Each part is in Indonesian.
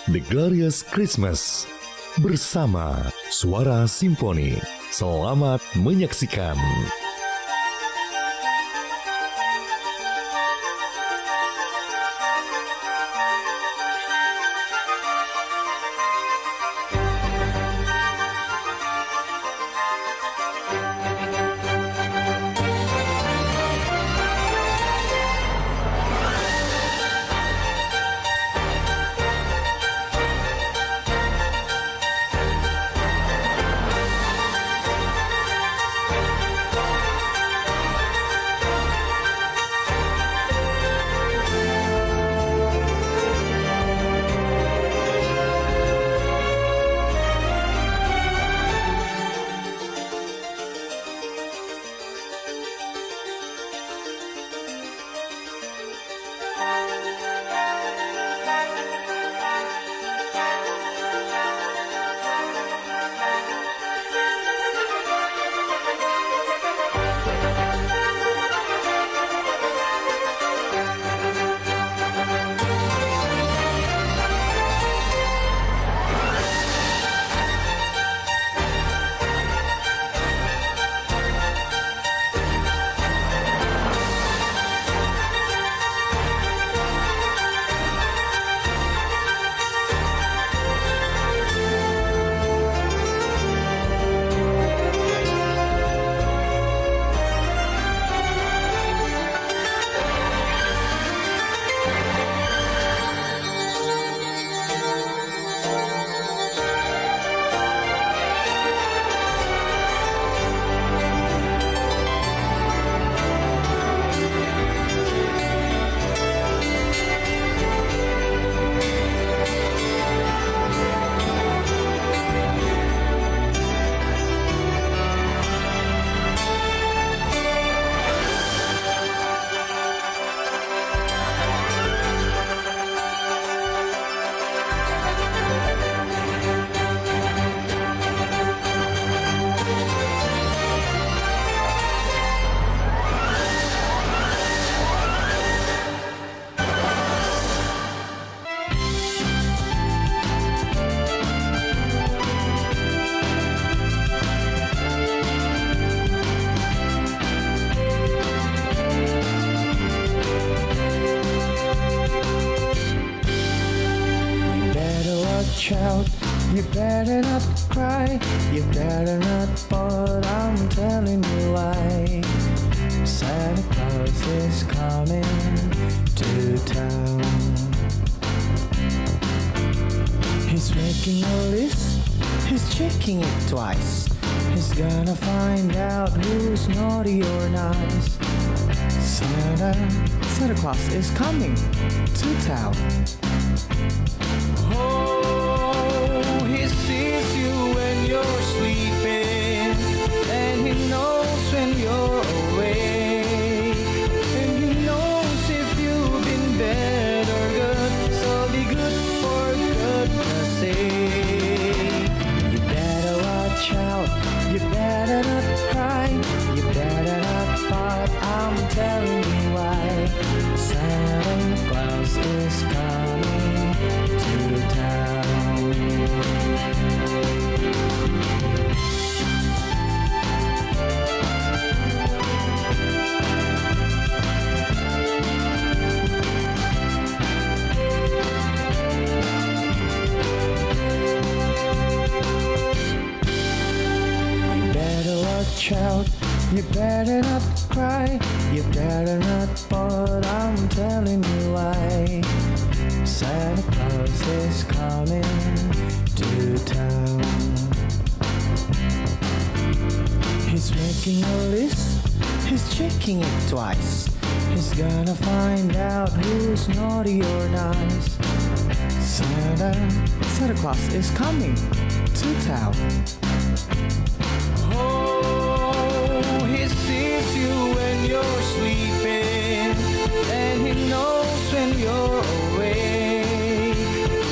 The Glorious Christmas bersama Suara Simfoni. Selamat menyaksikan. Shout, you better not cry, you better not fall, I'm telling you why. Santa Claus is coming to town. He's making a list, he's checking it twice. He's gonna find out who's naughty or nice. Santa Claus is coming to town. He sees you when you're sleeping, and he knows when you're awake, and he knows if you've been bad or good, so be good for goodness sake. You better watch out, you better not cry, you better not fight, I'm telling you why. Santa Claus is coming to town. Shout, you better not cry, you better not fall, I'm telling you why. Santa Claus is coming to town. He's making a list, he's checking it twice. He's gonna find out who's naughty or nice. Santa Claus is coming to town. He sees you when you're sleeping, and he knows when you're awake,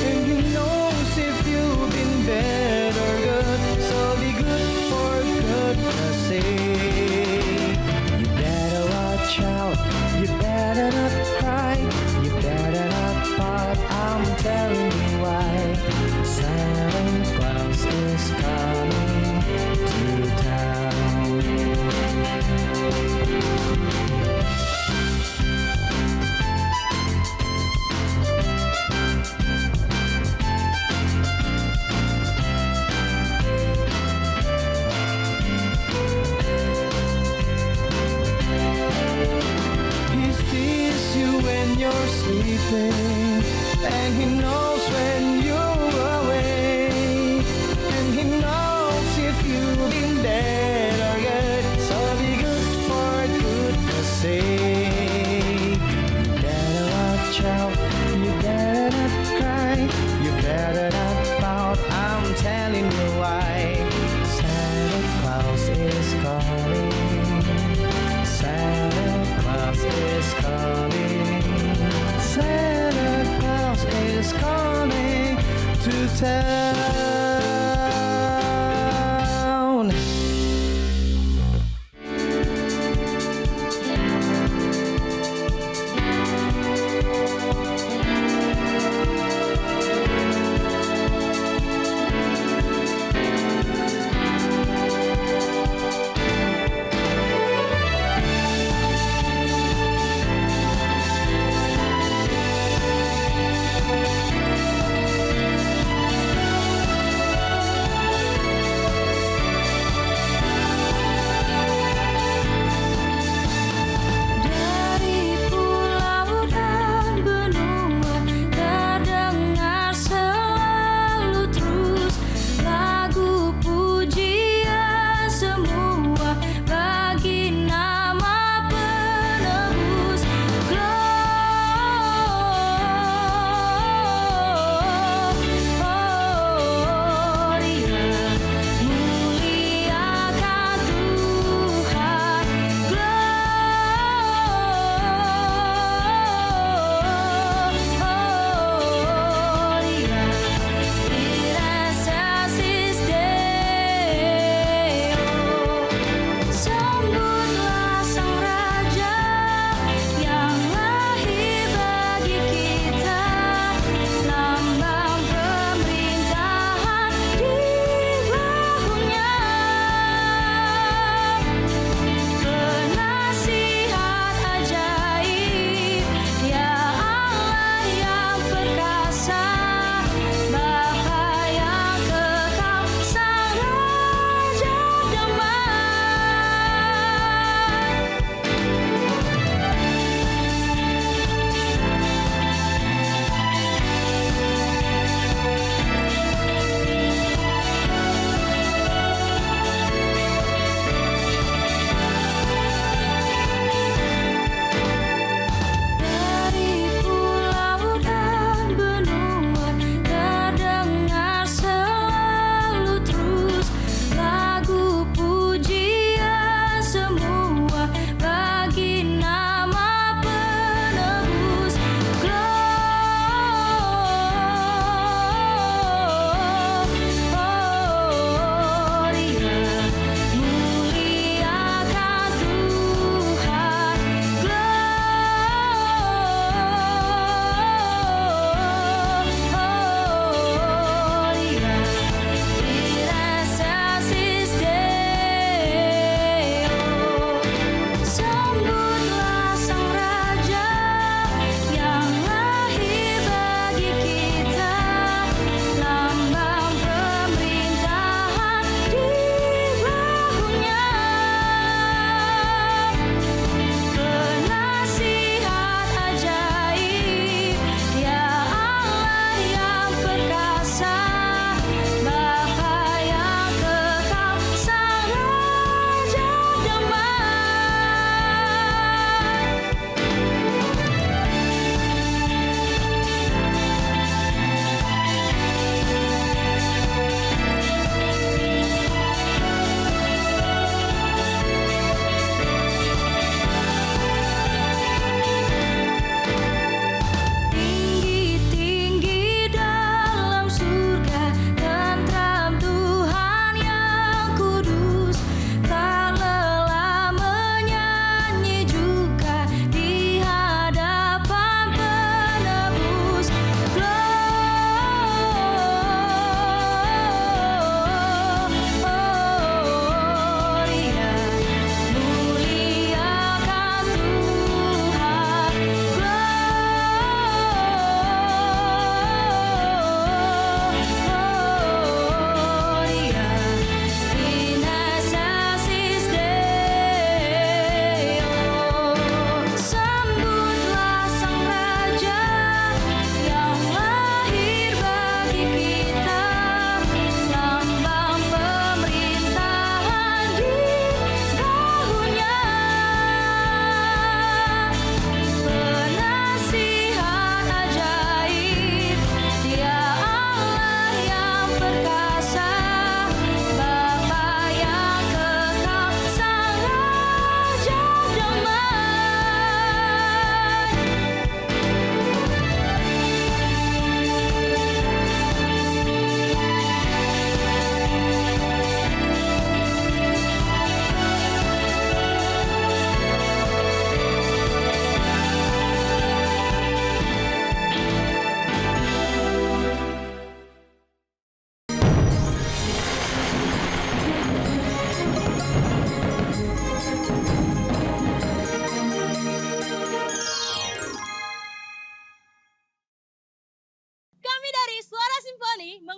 and he knows if you've been bad or good, so be good for goodness sake. You better watch out, you better not cry, you better not fight, I'm telling you why. when you're sleeping, and He knows when you're awake, and He knows if you've been bad or good. So be good for goodness sake. You better watch out, you better not cry, you better not pout, I'm telling you why. Santa Claus is calling, Santa Claus is calling, Santa Claus is calling,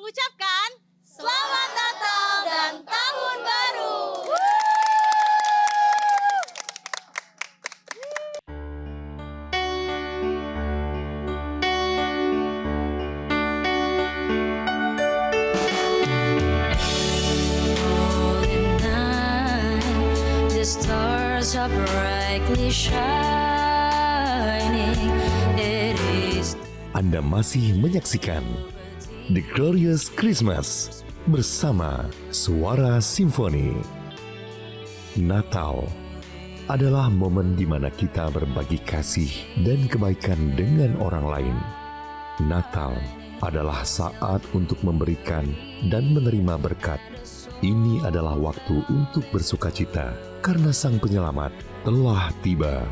mengucapkan Selamat Natal dan Tahun Baru. Stars are brightly shining. It is. Anda masih menyaksikan The Glorious Christmas bersama Suara Simfoni. Natal adalah momen di mana kita berbagi kasih dan kebaikan dengan orang lain. Natal adalah saat untuk memberikan dan menerima berkat. Ini adalah waktu untuk bersukacita karena Sang Penyelamat telah tiba.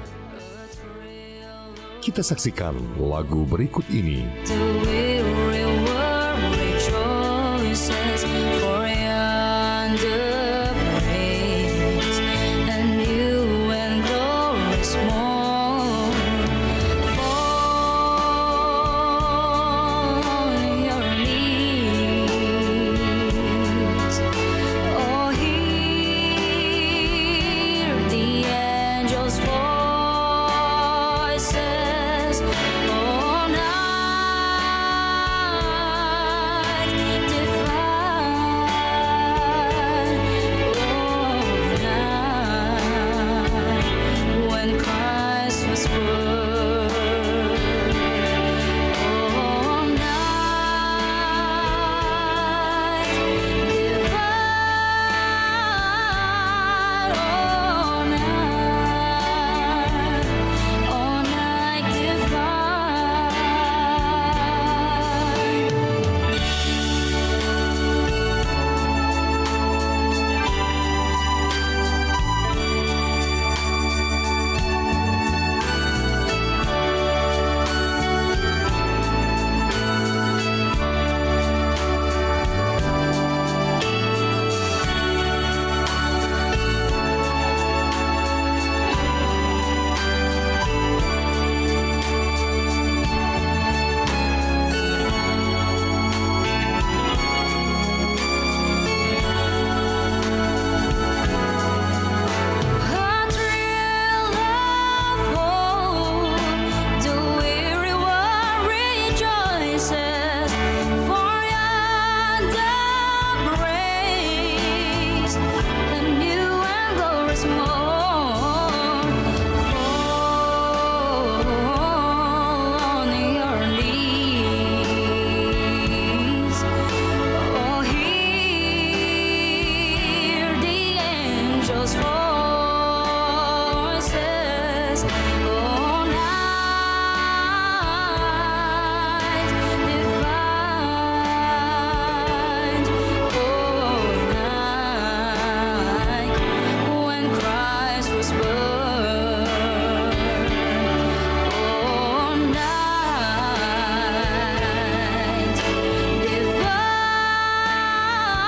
Kita saksikan lagu berikut ini. The weary world rejoices, for yonder praise, and new and glorious morn. Fall on your knees. Oh, hear the angels' voices. Oh, night divine. Oh, night when Christ was born. Oh, night divine. Oh, night divine. A thrill of hope, the weary world rejoices, for yonder breaks a new and glorious morn. Fall on your knees. Oh, hear the angels' voices. Oh, night divine. Oh, night when Christ was born. Oh, night divine.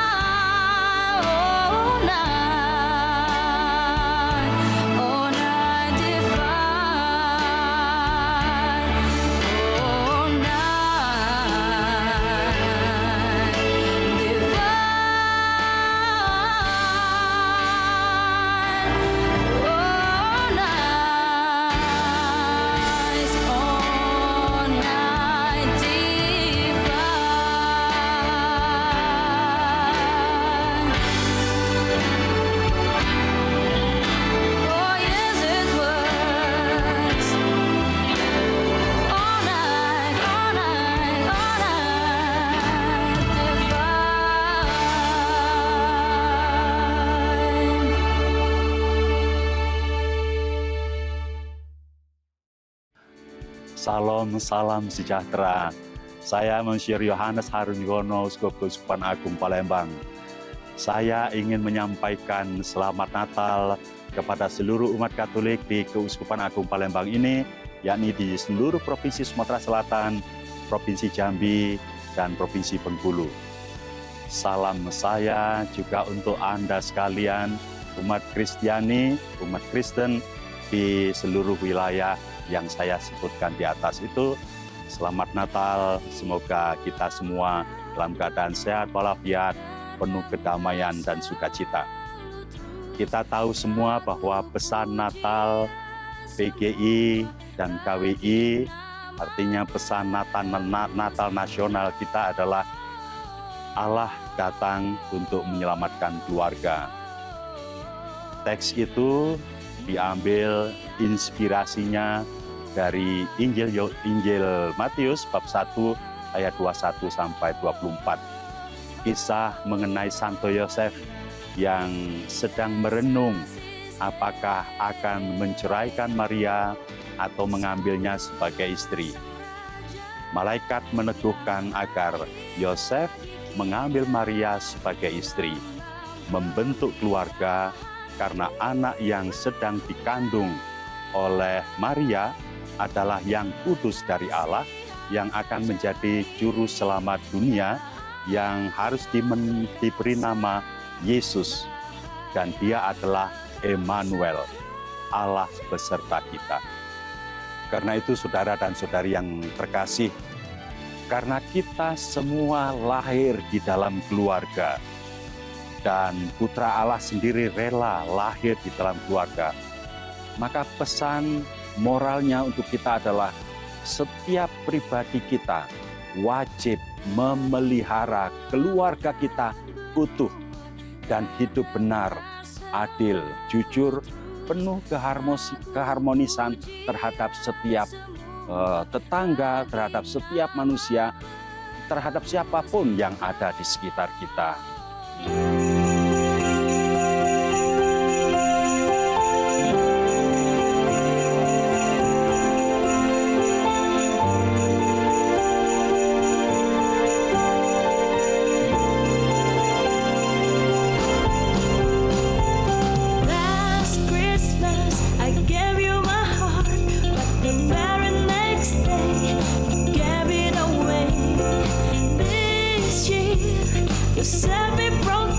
Oh, night divine. Oh, night divine. Oh, night. Oh, night divine. Oh, yes, it was. All night, all night, all night divine. Salam sejahtera. Saya Monsieur Yohanes Harun Yono, Uskup Keuskupan Agung Palembang. Saya ingin menyampaikan selamat Natal kepada seluruh umat Katolik di Keuskupan Agung Palembang ini, yakni di seluruh Provinsi Sumatera Selatan, Provinsi Jambi, dan Provinsi Bengkulu. Salam saya juga untuk Anda sekalian, umat Kristiani, umat Kristen di seluruh wilayah yang saya sebutkan di atas itu. Selamat Natal, semoga kita semua dalam keadaan sehat walafiat, penuh kedamaian dan sukacita. Kita tahu semua bahwa pesan Natal PGI dan KWI, artinya pesan Natal nasional kita adalah Allah datang untuk menyelamatkan keluarga. Teks itu diambil inspirasinya dari Injil Matius bab 1 ayat 21 sampai 24. Kisah mengenai Santo Yosef yang sedang merenung apakah akan menceraikan Maria atau mengambilnya sebagai istri. Malaikat meneguhkan agar Yosef mengambil Maria sebagai istri, membentuk keluarga karena anak yang sedang dikandung oleh Maria adalah yang kudus dari Allah, yang akan menjadi juru selamat dunia, yang harus diberi nama Yesus. Dan dia adalah Emmanuel, Allah beserta kita. Karena itu saudara dan saudari yang terkasih, karena kita semua lahir di dalam keluarga, dan Putra Allah sendiri rela lahir di dalam keluarga, maka pesan moralnya untuk kita adalah setiap pribadi kita wajib memelihara keluarga kita utuh dan hidup benar, adil, jujur, penuh keharmonisan terhadap setiap tetangga, terhadap setiap manusia, terhadap siapapun yang ada di sekitar kita. Last Christmas I gave you my heart, but the very next day you gave it away. This year you set me from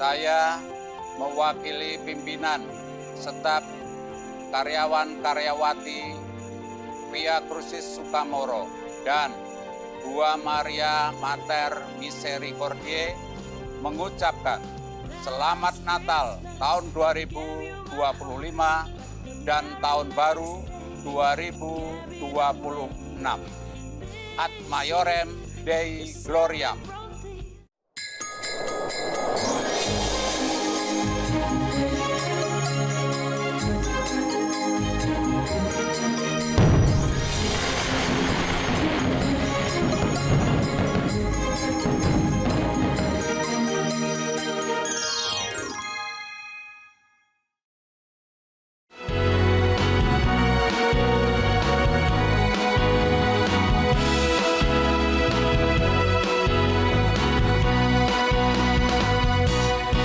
Saya mewakili pimpinan, staf, karyawan-karyawati Via Crucis Sukamoro dan Bua Maria Mater Misericordiae mengucapkan Selamat Natal tahun 2025 dan Tahun Baru 2026. Ad Maiorem Dei Gloriam.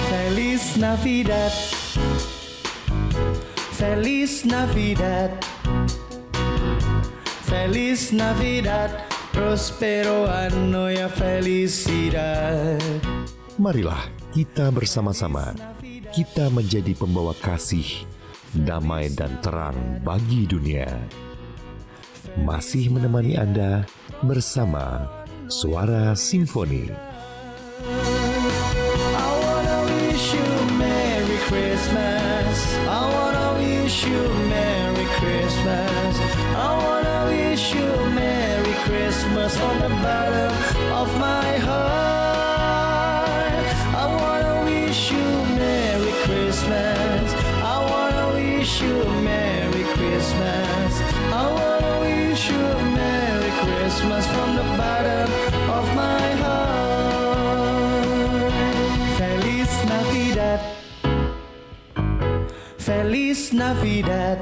Feliz Navidad, Feliz Navidad, Feliz Navidad, prospero anno ya felicidad. Marilah kita bersama-sama, kita menjadi pembawa kasih, damai dan terang bagi dunia. Masih menemani Anda bersama Suara Simfoni. I wanna wish you Merry Christmas. I wanna wish you Merry Christmas. I wanna wish you Merry Christmas from the bottom of my heart. I wanna wish you Merry Christmas. I wanna wish you Merry Christmas. I wanna wish you Merry Christmas from the bottom of my heart. Feliz Navidad, Feliz Navidad,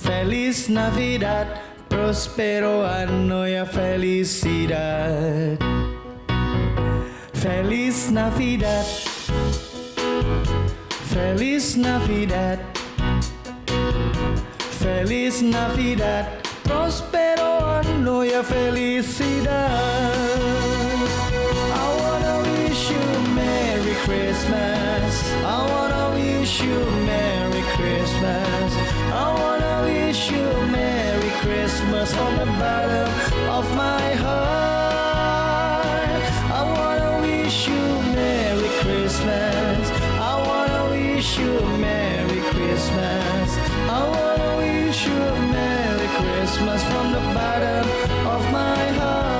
Feliz Navidad, prospero anno ya felicidad. Feliz Navidad, Feliz Navidad, Feliz Navidad, prospero anno ya felicidad. I wanna wish you Merry Christmas. I wanna wish you Merry Christmas. I wanna wish you Merry Christmas from the bottom of my heart. I wanna wish you Merry Christmas. I wanna wish you Merry Christmas. I wanna wish you Merry Christmas from the bottom of my heart.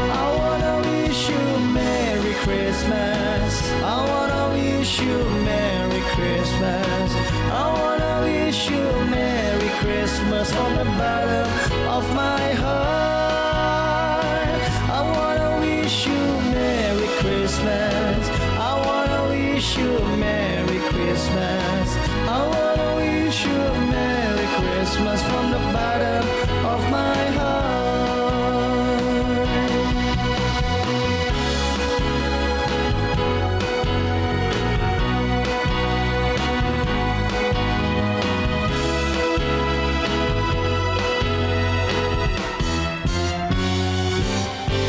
I wanna wish you Merry Christmas. I wanna wish you Merry Christmas. I wanna wish you Merry Christmas from the bottom of my heart. I wanna wish you Merry Christmas. I wanna wish you Merry Christmas. I wanna wish you Merry Christmas from the bottom of my heart.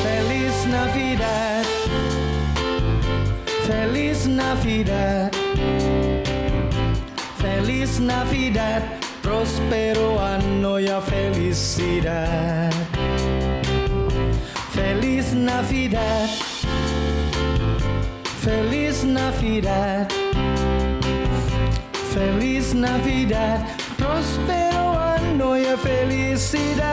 Feliz Navidad, Feliz Navidad, Feliz Navidad, prospero anno ya felicidad. Feliz Navidad, Feliz Navidad, Feliz Navidad, prospero anno ya felicidad.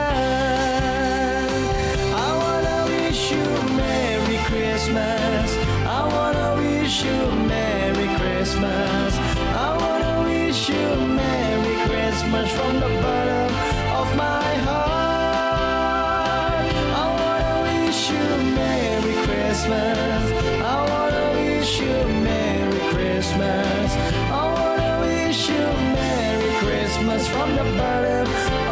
I wanna wish you Merry Christmas. I wanna wish you Merry Christmas. I wanna wish you Merry Christmas from the bottom of my heart. I wanna wish you Merry Christmas. I wanna wish you Merry Christmas. I wanna wish you Merry Christmas from the bottom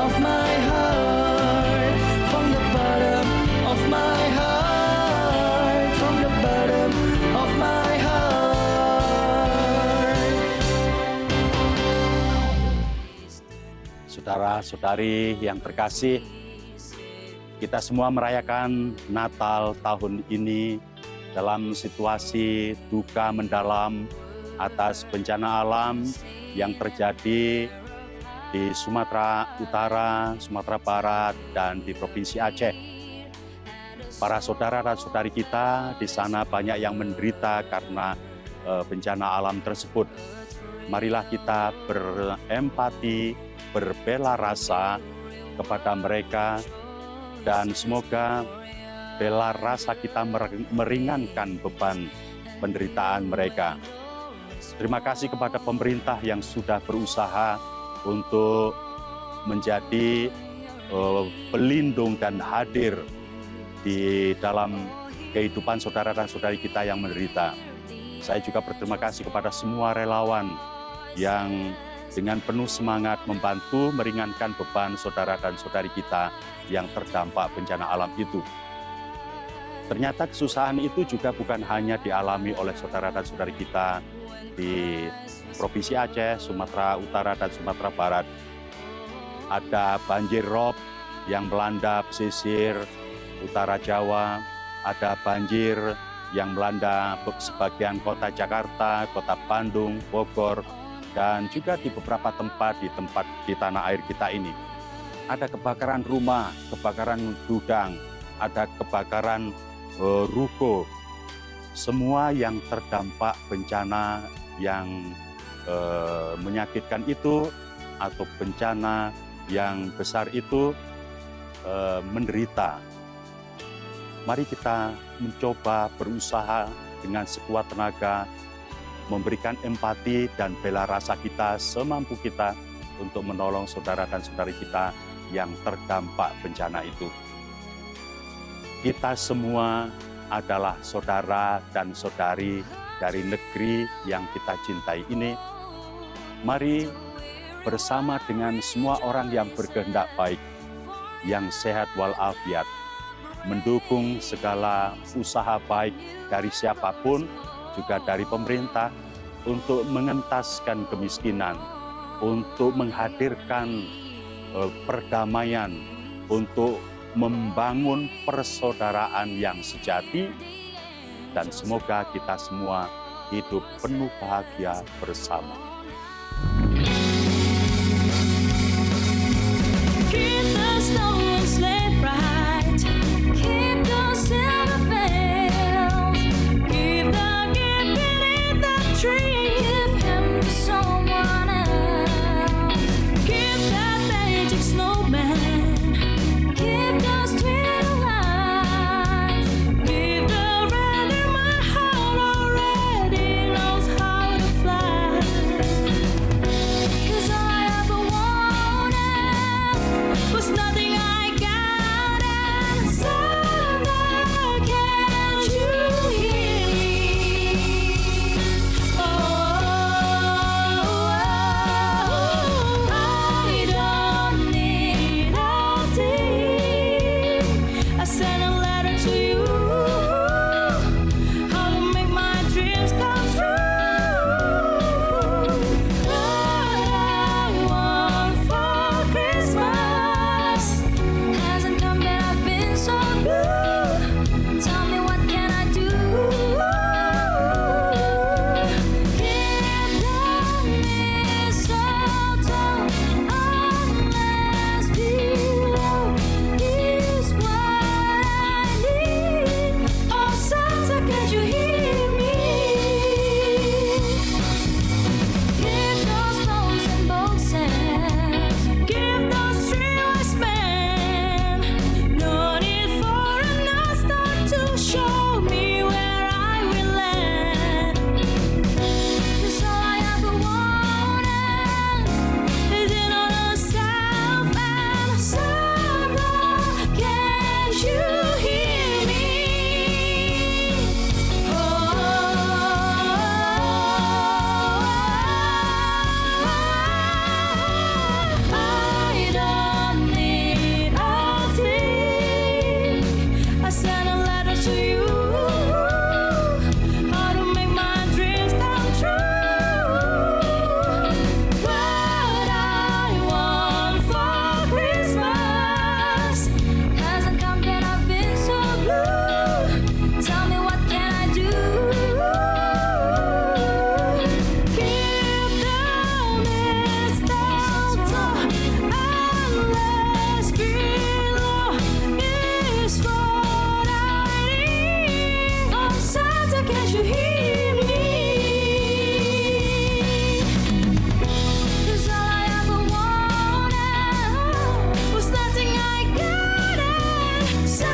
of my heart. From the bottom of my heart. From the bottom of my heart. Saudara-saudari yang terkasih, kita semua merayakan Natal tahun ini dalam situasi duka mendalam atas bencana alam yang terjadi di Sumatera Utara, Sumatera Barat, dan di Provinsi Aceh. Para saudara dan saudari kita di sana banyak yang menderita karena bencana alam tersebut. Marilah kita berempati, berbela rasa kepada mereka, dan semoga bela rasa kita meringankan beban penderitaan mereka. Terima kasih kepada pemerintah yang sudah berusaha untuk menjadi pelindung dan hadir di dalam kehidupan saudara dan saudari kita yang menderita. Saya juga berterima kasih kepada semua relawan yang dengan penuh semangat membantu meringankan beban saudara dan saudari kita yang terdampak bencana alam itu. Ternyata kesusahan itu juga bukan hanya dialami oleh saudara dan saudari kita di Provinsi Aceh, Sumatera Utara, dan Sumatera Barat. Ada banjir rob yang melanda pesisir utara Jawa, ada banjir yang melanda sebagian kota Jakarta, kota Bandung, Bogor, dan juga di beberapa tempat di tanah air kita ini. Ada kebakaran rumah, kebakaran gudang, ada kebakaran ruko. Semua yang terdampak bencana yang menyakitkan itu atau bencana yang besar itu menderita. Mari kita mencoba berusaha dengan sekuat tenaga, memberikan empati dan bela rasa kita semampu kita untuk menolong saudara dan saudari kita yang terdampak bencana itu. Kita semua adalah saudara dan saudari dari negeri yang kita cintai ini. Mari bersama dengan semua orang yang berkehendak baik, yang sehat walafiat, mendukung segala usaha baik dari siapapun, juga dari pemerintah, untuk mengentaskan kemiskinan, untuk menghadirkan perdamaian, untuk membangun persaudaraan yang sejati, dan semoga kita semua hidup penuh bahagia bersama. Keep the snow and sleigh bright. Keep those silver bells. Keep the gift beneath the tree. Give him to someone else. Give that magic snowman. Give those twinkle lights. Give the red in my heart already knows how to fly.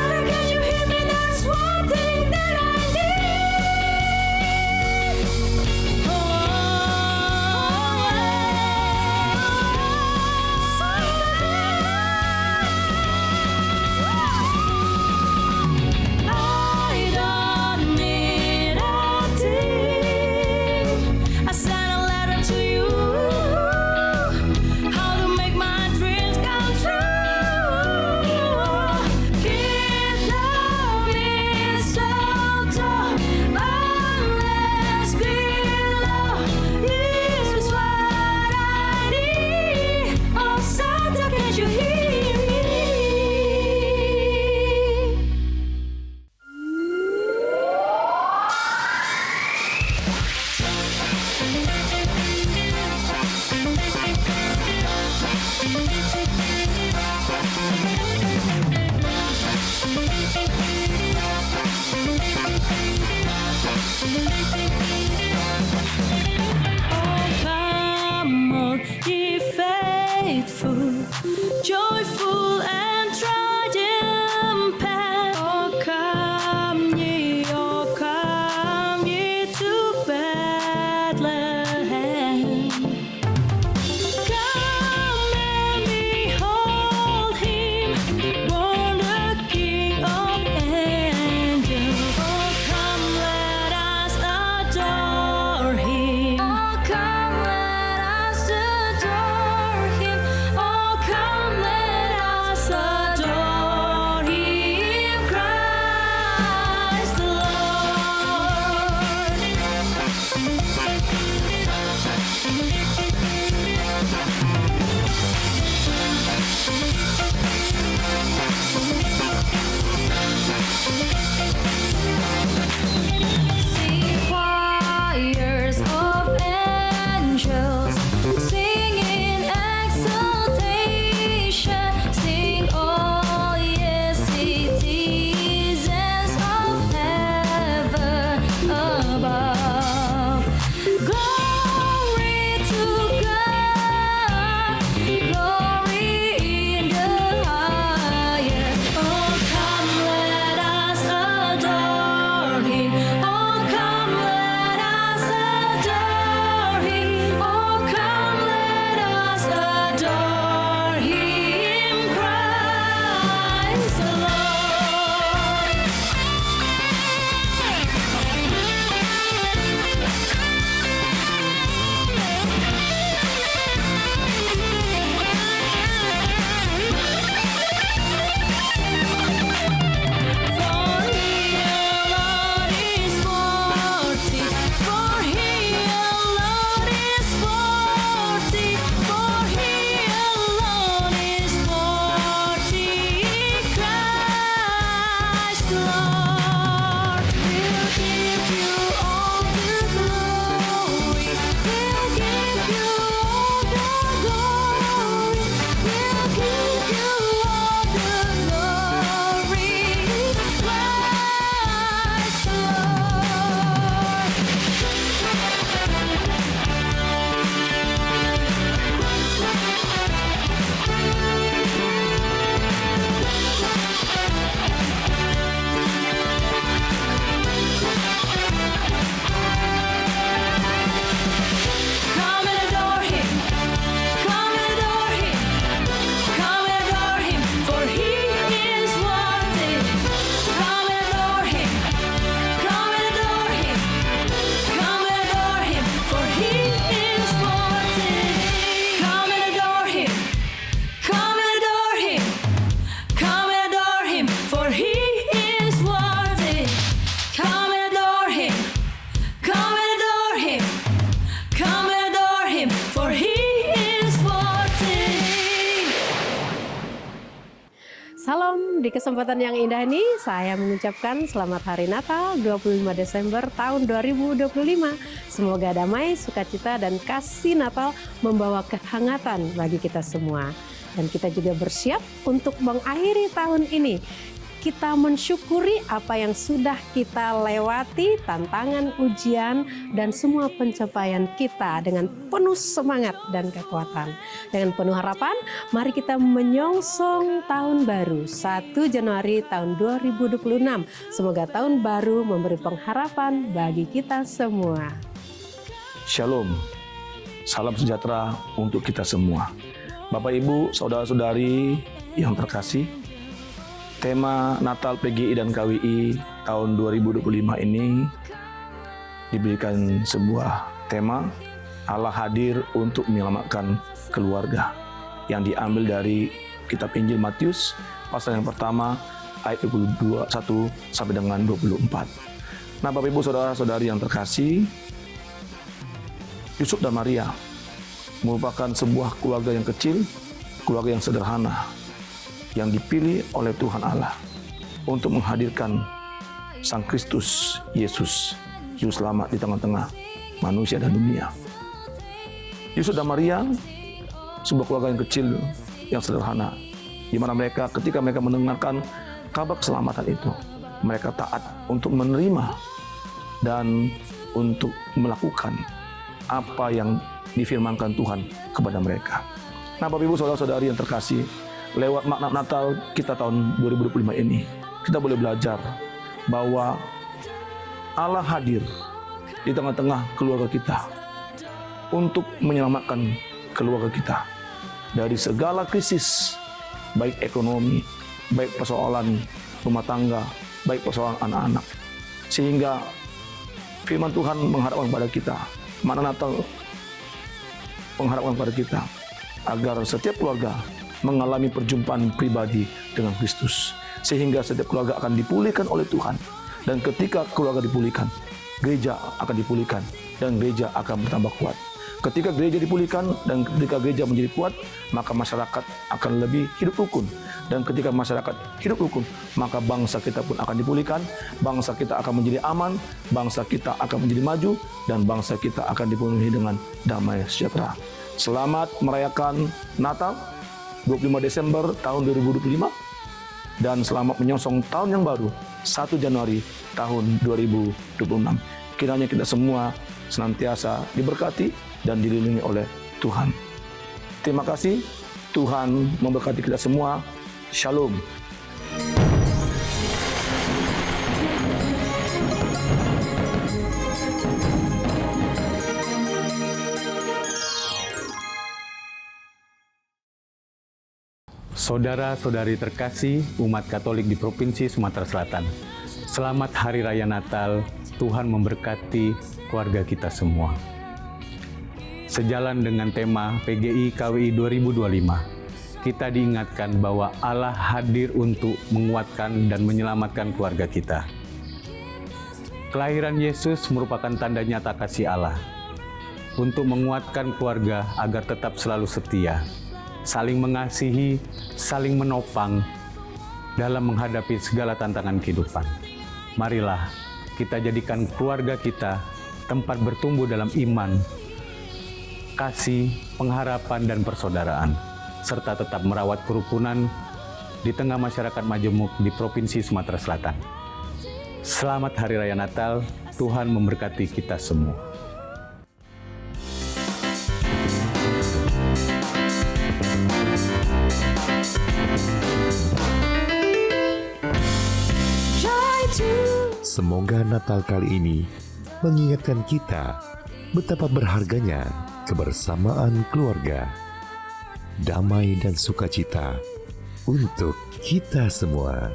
Santa, can you hear me? There's one thing that I need. I don't need a thing. I sent a letter to you, how to make my dreams come true. Keep the mistletoe unless below. This is what I need. Oh Santa, can't you hear me? Oh, come on, ye faithful, joyful and triumphant. Oh, come ye to Bethlehem. Come and behold him, born the King of angels. Oh, come, let us adore him. Oh, come, let us adore him. Oh, come, let us adore him, Christ the Sing choirs of angels, sing in exaltation, sing all ye citizens of heaven above. Glory to God, glory in the highest. Oh, come, let us adore him. Oh, come, let us adore him. Oh, come, let us adore him, Christ the For he alone is worthy, for he alone is worthy, Christ the Lord. We'll give you all the glory, we'll give you all the glory, we'll give you all the glory, Christ the Lord. Come and adore him, come and adore him, come and adore him, for he is worthy. Come and adore him, come and adore him, come and adore him, for he is worthy. Come and adore him, come and adore him, come and adore him, for he is worthy. Come and adore him, come and adore him, come and adore him, for he is worthy. Salam, di kesempatan yang indah ini saya mengucapkan selamat hari Natal 25 Desember tahun 2025. Semoga damai, sukacita dan kasih Natal membawa kehangatan bagi kita semua. Dan kita juga bersiap untuk mengakhiri tahun ini. kita mensyukuri apa yang sudah kita lewati, tantangan, ujian, dan semua pencapaian kita dengan penuh semangat dan kekuatan. Dengan penuh harapan, mari kita menyongsong tahun baru 1 Januari tahun 2026. Semoga tahun baru memberi pengharapan bagi kita semua. Shalom, salam sejahtera untuk kita semua. Bapak, Ibu, saudara-saudari yang terkasih, tema Natal PGI dan KWI tahun 2025 ini diberikan sebuah tema Allah hadir untuk menyelamatkan keluarga yang diambil dari kitab Injil Matius pasal yang pertama ayat 21 sampai dengan 24. Nah, Bapak, Ibu, saudara-saudari yang terkasih, Yusuf dan Maria merupakan sebuah keluarga yang kecil, keluarga yang sederhana, yang dipilih oleh Tuhan Allah untuk menghadirkan Sang Kristus Yesus, Juru Selamat di tengah-tengah manusia dan dunia. Yusuf dan Maria, sebuah keluarga yang kecil, yang sederhana, di mana mereka ketika mereka mendengarkan kabar keselamatan itu, mereka taat untuk menerima dan untuk melakukan apa yang difirmankan Tuhan kepada mereka. Nah, Bapak, Ibu, saudara-saudari yang terkasih, lewat makna Natal kita tahun 2025 ini, kita boleh belajar bahwa Allah hadir di tengah-tengah keluarga kita untuk menyelamatkan keluarga kita dari segala krisis, baik ekonomi, baik persoalan rumah tangga, baik persoalan anak-anak. Sehingga firman Tuhan mengharapkan kepada kita, makna Natal mengharapkan kepada kita, agar setiap keluarga mengalami perjumpaan pribadi dengan Kristus, sehingga setiap keluarga akan dipulihkan oleh Tuhan. Dan ketika keluarga dipulihkan, gereja akan dipulihkan dan gereja akan bertambah kuat. Ketika gereja dipulihkan dan ketika gereja menjadi kuat, maka masyarakat akan lebih hidup rukun. Dan ketika masyarakat hidup rukun, maka bangsa kita pun akan dipulihkan, bangsa kita akan menjadi aman, bangsa kita akan menjadi maju, dan bangsa kita akan dipenuhi dengan damai sejahtera. Selamat merayakan Natal 25 Desember tahun 2025, dan selamat menyongsong tahun yang baru 1 Januari tahun 2026. Kiranya kita semua senantiasa diberkati dan dilindungi oleh Tuhan. Terima kasih, Tuhan memberkati kita semua. Shalom. Saudara-saudari terkasih umat Katolik di Provinsi Sumatera Selatan, selamat Hari Raya Natal. Tuhan memberkati keluarga kita semua. Sejalan dengan tema PGI KWI 2025, kita diingatkan bahwa Allah hadir untuk menguatkan dan menyelamatkan keluarga kita. Kelahiran Yesus merupakan tanda nyata kasih Allah untuk menguatkan keluarga agar tetap selalu setia, saling mengasihi, saling menopang dalam menghadapi segala tantangan kehidupan. Marilah kita jadikan keluarga kita tempat bertumbuh dalam iman, kasih, pengharapan, dan persaudaraan, serta tetap merawat kerukunan di tengah masyarakat majemuk di Provinsi Sumatera Selatan. Selamat Hari Raya Natal, Tuhan memberkati kita semua. Semoga Natal kali ini mengingatkan kita betapa berharganya kebersamaan keluarga, damai dan sukacita untuk kita semua.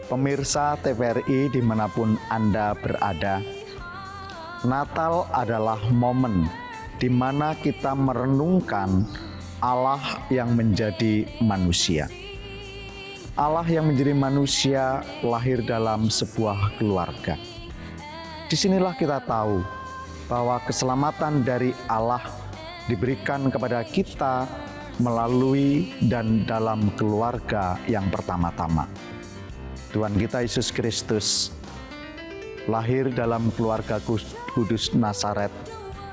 Pemirsa TVRI dimanapun Anda berada, Natal adalah momen di mana kita merenungkan Allah yang menjadi manusia. Allah yang menjadi manusia lahir dalam sebuah keluarga. Disinilah kita tahu bahwa keselamatan dari Allah diberikan kepada kita melalui dan dalam keluarga yang pertama-tama. Tuhan kita Yesus Kristus lahir dalam keluarga kudus Nazaret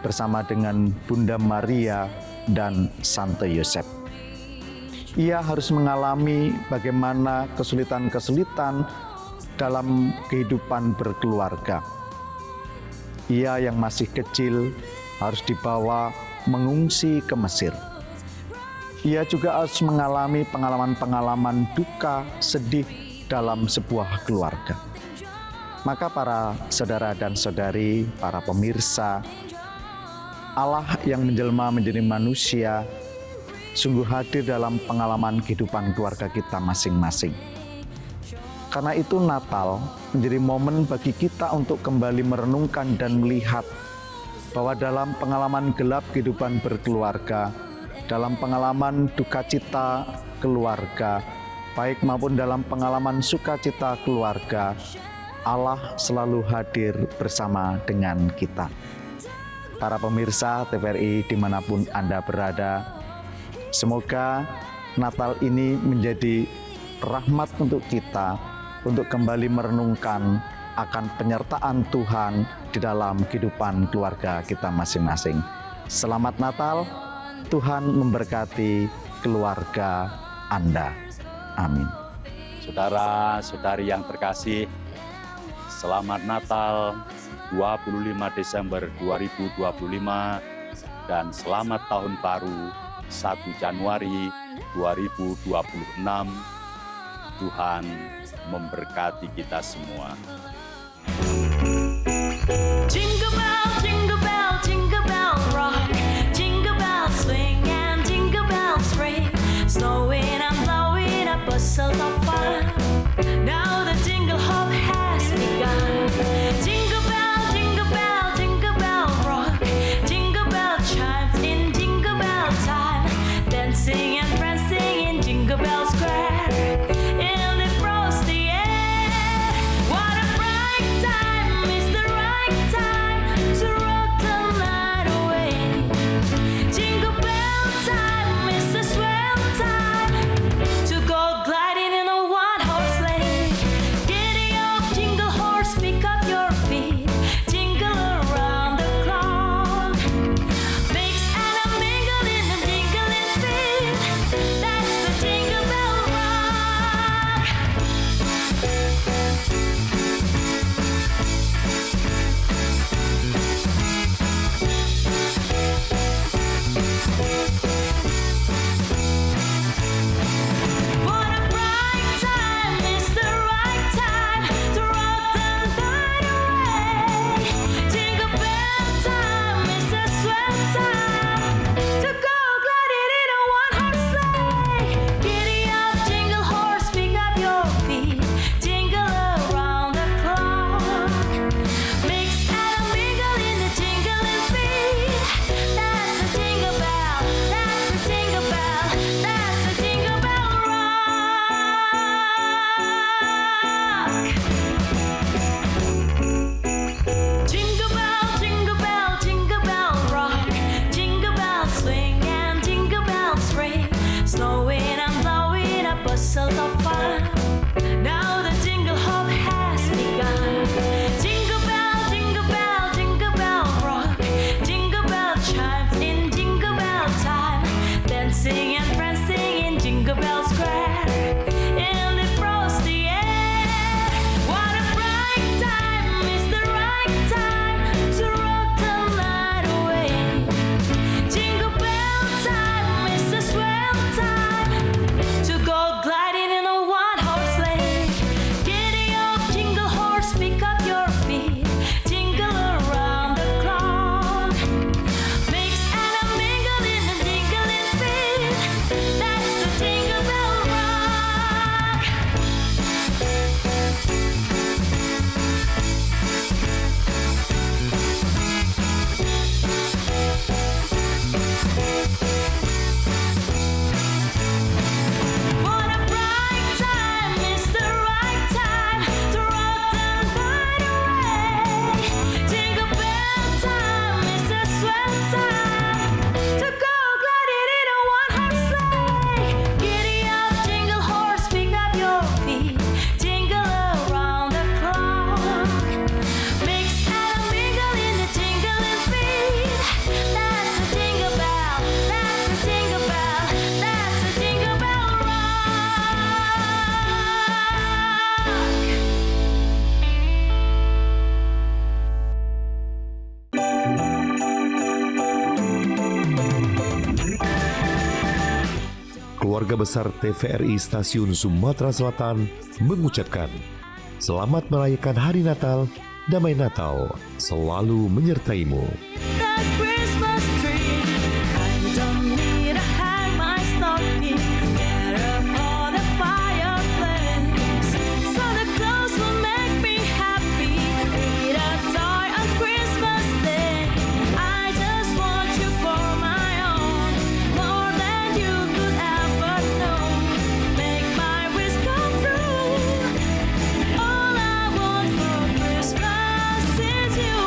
bersama dengan Bunda Maria dan Santo Yosef. Ia harus mengalami bagaimana kesulitan-kesulitan dalam kehidupan berkeluarga. Ia yang masih kecil harus dibawa mengungsi ke Mesir. Ia juga harus mengalami pengalaman-pengalaman duka, sedih dalam sebuah keluarga. Maka para saudara dan saudari, para pemirsa, Allah yang menjelma menjadi manusia sungguh hadir dalam pengalaman kehidupan keluarga kita masing-masing. Karena itu Natal menjadi momen bagi kita untuk kembali merenungkan dan melihat bahwa dalam pengalaman gelap kehidupan berkeluarga, dalam pengalaman duka cita keluarga, baik maupun dalam pengalaman sukacita keluarga, Allah selalu hadir bersama dengan kita. Para pemirsa TVRI dimanapun Anda berada, semoga Natal ini menjadi rahmat untuk kita untuk kembali merenungkan akan penyertaan Tuhan di dalam kehidupan keluarga kita masing-masing. Selamat Natal, Tuhan memberkati keluarga Anda. Amin. Saudara-saudari yang terkasih, selamat Natal 25 Desember 2025 dan selamat Tahun Baru 1 Januari 2026. Tuhan memberkati kita semua. Jingle bell, jingle bell, jingle bell rock. Jingle bells swing and jingle bells ring. Snowing and blowing up bushels of fun. Now the jingle hop has begun. Jingle bell, jingle bell, jingle bell rock. Jingle bell chimes in jingle bell time. Dancing and prancing in Jingle Bell Square. In the frosty air. What a bright time, it's the right time to rock the night away. Jingle bell time, it's the swell time to go gliding in a one-horse sleigh. Giddy up, jingle horse, pick up your feet. Jingle around the clock. Mix and a mingle in the jingling feet. That's the Jingle Bell Rock. What a bright time, it's the right time to rock the night away. Jingle bell time, it's the swell time to go gliding in a one-horse sleigh. Giddy up, jingle horse, pick up your feet. Jingle around the clock. Mix and a mingle in the jingling feet. That's the jingle bell, that's the jingle bell, that's the Jingle Bell Rock. Jingle bell, jingle bell, jingle bell rock. Jingle bells swing and jingle bells ring. Snowing and blowing up bushels of fun. Now the jingle hop has begun. Jingle bell, jingle bell, jingle bell rock. Jingle bell chimes in jingle bell time. Dancing and prancing in Jingle Bell Square. In the frosty air. What a bright time, it's the right time to rock the night away. Jingle bell time, it's the swell time to go gliding in a one-horse keluarga besar TVRI Stasiun Sumatera Selatan mengucapkan selamat merayakan Hari Natal, damai Natal selalu menyertaimu. The Christmas tree, I don't need to hang my stocking there upon the fireplace. Santa Claus will make me happy, eat a toy on Christmas Day. I just want you for my own, more than you could ever know. Make my wish come true. All I want for Christmas is you.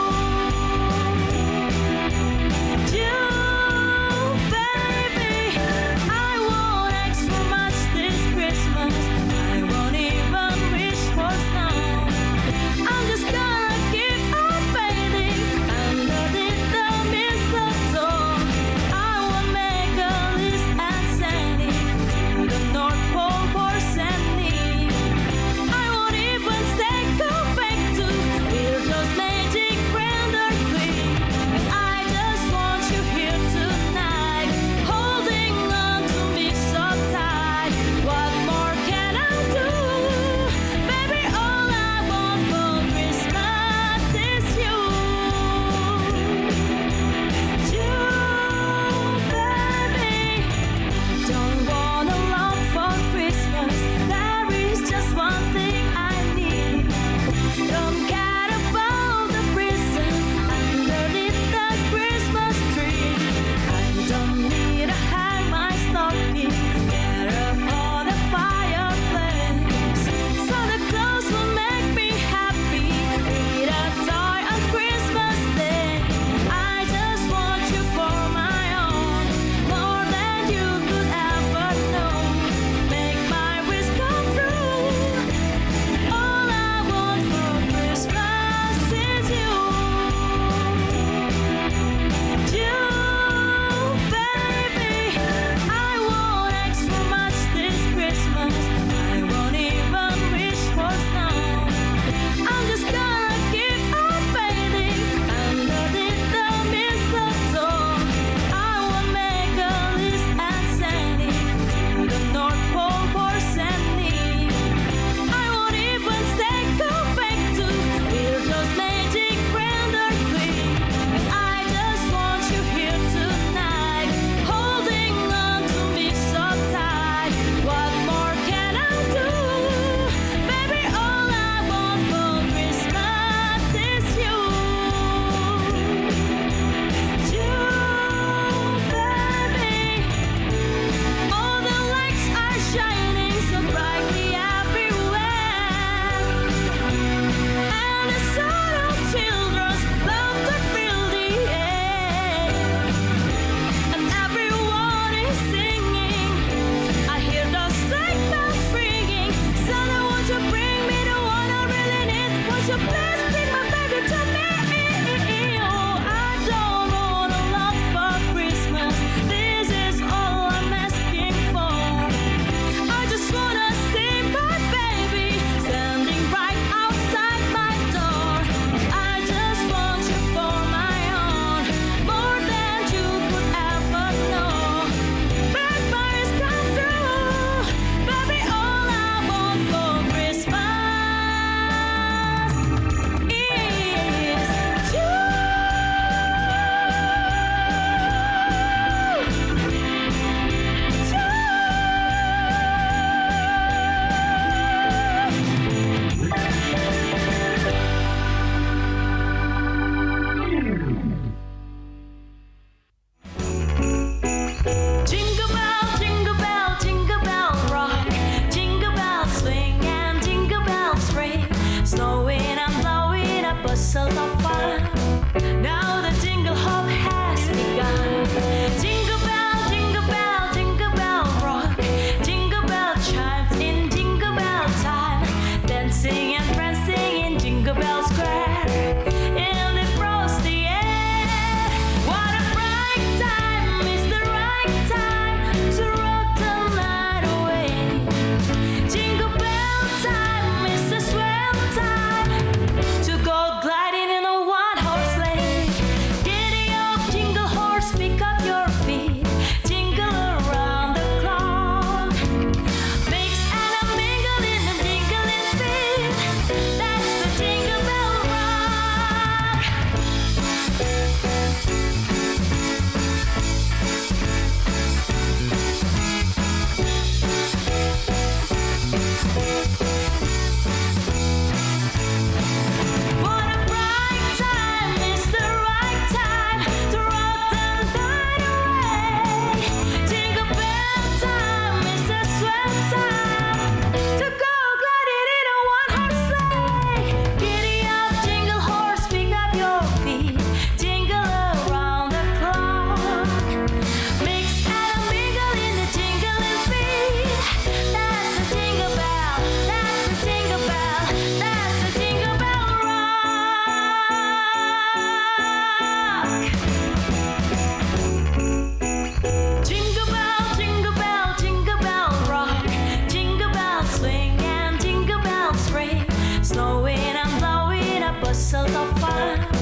so far.